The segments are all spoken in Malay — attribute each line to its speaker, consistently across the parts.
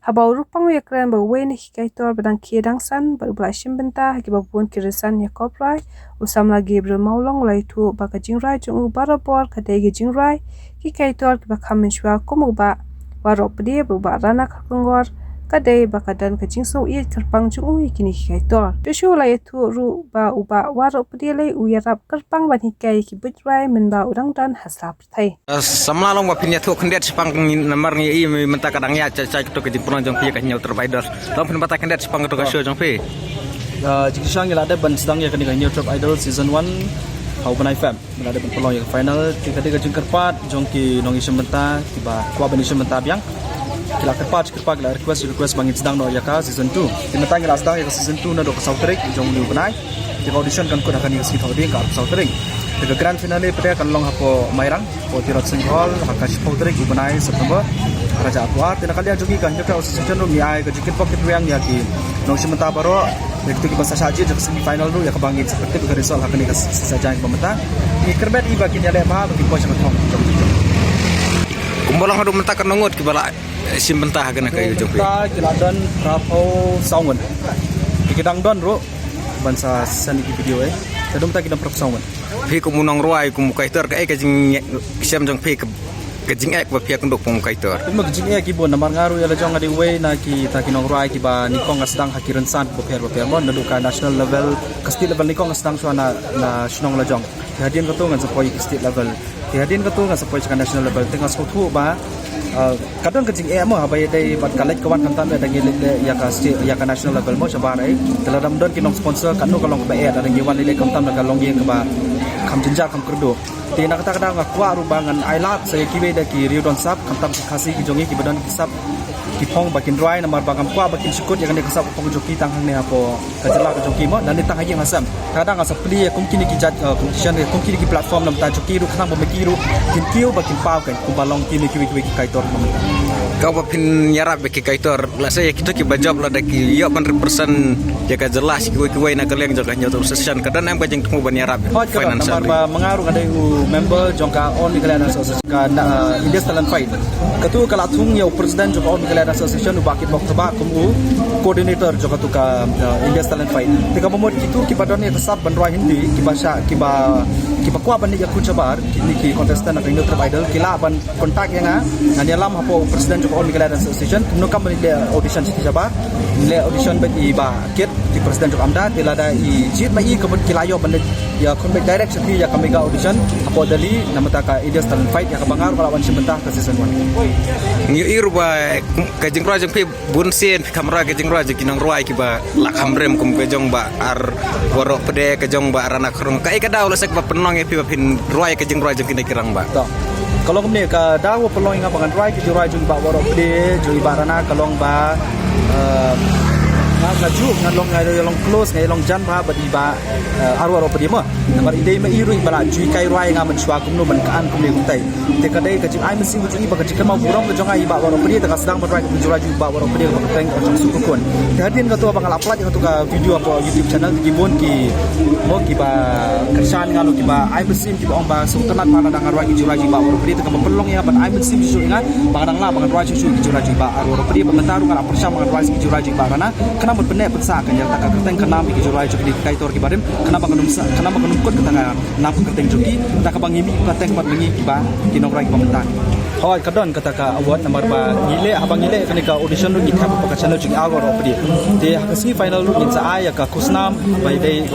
Speaker 1: Habau rupang yakran bawen hikaitor badang kiedang san berbelashim benta hikibabun kirisan yakobrai usam lagi bermaulong laitu baka jingrai jungu barabor kadai jingrai hikaitor kibakamin shwa kumuba warok pedi buba rana kakungor kadai baka dan kajingso iet kerpang jungu ikini hikaitor Joshua laitu ru ba uba warok pedi lai uyarap kerpang ban hikai kibutrai menba udang dan hasap thai
Speaker 2: Samlalong wapinya tu kendet sepang nomor ni minta kadang ya cai tu kejing pulang jong pi kan nyau terbaidor. Lalu pun bata kendet sepang tu kasio jong pi.
Speaker 3: Jika sang ada ban sedang ya kan dengan Top Idol season 1 hau banai fam. Ada ban peluang yang final tiga kejing kerpat jong ki nongi sementa tiba kuah bani sementa biang. Kila kerpat kila request bangin sedang no ya ka season 2. Timeta ngila sedang ya season 2 na do Sautrik jong liu banai. Tiba audition kan akan yang sekitar dia ka Sautrik. Tiga grand finale pada akan long hapo Mairang, po Tirot Singhol, Hakash Pautrik ubanai September. Raja Atwar, tidak kali ajuki kan juga season rum ya ke jikin pocket yang ya ki nong sementa baro begitu ki bahasa saja ke semi final tu ya kebangin seperti ke result akan ni saja yang pemerintah ni kerbet i bagi nyale bah bagi poin sangat thong
Speaker 2: Kumbolang hadu menta kan nongot ki bala sim bentah kan kayu jong pi.
Speaker 3: Ta kiladan rapo saungan. Dikidang don ro bansa sani video tadum ta kidam prof saungan.
Speaker 2: Pi kumunong ruai kumukaitor ka kajing siam jong pi kejing ek bapia kenduk pemukaitor.
Speaker 3: Ima kejing ek ibon namar ngaru ya lejong adi way na ki ta kinong ruai ki ba nikong asdang hakiran san bapia mon nadu ka national level ke state level nikong asdang suana na sunong lejong. Hadian ketu ngan sepoi ke state level. Hadian ketu ngan sepoi ke national level tengah sotu ba kadang kejing ek mo abai dai bat kalek kawan kantan da ngile ya ka state ya ka national level mo sabar ai teladam don kinong sponsor kanu kalong ba e da ngiwan ile kamtam da kalong ye ke ba kam jenja kam kerdo tina kata kadang akwa rubangan ailat saya kiwe da ki riu don sap kamtam khasi ki jongi ki badan ki sap ki phong bakin dry namar bangam kwa bakin sikut yang ne kasap phong joki tang hang ne apo kajala ka joki mo dan tang hayang asam kadang asap pli kumkini ki jat competition kumkini ki platform nam ta joki ru khang bomekiru kin kiu bakin pau kan kumbalong kini kiwi ki kaitor
Speaker 2: Kau bapin nyarap beki kaitor la saya kita ki bajab la daki yo 100% jaga jelas kiwe na kaleng jaga nyotor session kadang am kajing temu ban nyarap
Speaker 3: financial mengaruh ada member jongka on Nikalian Association ka India Talent Fight ketu kala thung yo president jongka on Nikalian Association baki bok taba kumu coordinator jongka tu ka India Talent Fight tika momot kitu ki badon ya kesap bandra hindi ki bahasa ki ba kwa ban ya kun sabar kini ki contestant na Top Idol kila ban kontak yang ngani alam hapo president jongka on Nikalian Association no company de audition si sabar le audition bet i ba ket di president jongka amda tilada i jit mai kebut kilayo ban ya kon direct seperti ya kami audition apa dali nama taka India Talent Fight ya kebangar lawan sementah ke season 1
Speaker 2: ngi irba kajing rajang pi bunsen kamera kajing rajang kinang ruai ki ba la kamrem kum kajong ba ar warok pede kajong ba arana krong kai kada ulah sek ba penong pi pin ruai kajing rajang kini kirang ba
Speaker 3: kalau kemudian ka dawo pelong nga bangan ruai ki ruai jung ba warok pede jui barana kalong ba ngaju ngalong ngalong close ngalong jan ba badi ba arwaro pedi mo namar ide ma iru bala jui kai ruai nga man shwa kumno man kaan kumle kumtai te kadai ka jing ai mesti wujui ba ka jing mau burong jong ai ba waro pedi ta sedang berai ku jura ju ba waro pedi ba teng ong su kun hadin ka to bangal upload ka to ka video apa YouTube channel ki bon ki mo ki ba kersan ngalo ki ba ai mesti ki ba ong ba su tenat mana dang ruai ki jura ju ba waro pedi ta ka pelong ya ban ai mesti ju ingat bangang la bangan ruai ju ki jura ju ba arwaro pedi ba mentaru ngala persam bangan ruai ki jura ju ba kana kana benek pensa kan yang tak kerteng kena mi jurai joki kaitor ki barim kenapa kanum kot ketanga nam kerteng joki tak bang imi kerteng mat bengi ba kinong rai pementang hoi kadon kataka award nomor ba ngile abang ngile kan ka audition lu ngithap pa ka channel jing agor opdi te hakasi final lu ngin sa aya ka kusnam bai dei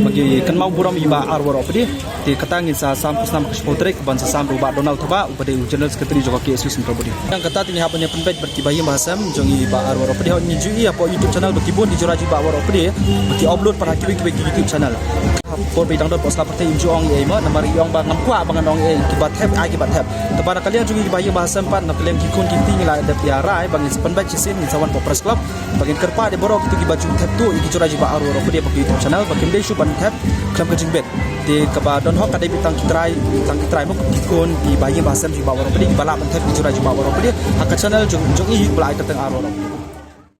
Speaker 3: bagi kan mau buram iba arwar opdi te katangin sa sam kusnam kuspotrek ban sa sam ba Donald thaba upade general secretary joka KSU Central Body yang kata tini hapanya penpet berkibayi bahasam jongi ba arwar opdi hon nyujui apa YouTube channel kibun di juraji ba warok pede bagi upload para kiwi YouTube channel por bidang dot posla partai injuang ye ma namar yong ba ngamkwa bangan dong e kibat heb ai kibat heb tabara kalian juga bayi bahasa empat na kalian kikun kinti ngila ada piara bagi sepen bac sin ni sawan po press club bagi kerpa de borok itu kibaju heb tu iki juraji ba warok pede bagi YouTube channel bagi de shu ban heb club kajing bet di kabadon hok ada bitang kitrai mo kikun di bayi bahasa di ba warok pede bala ban heb di juraji ba warok pede hak channel jong i belai keteng arorok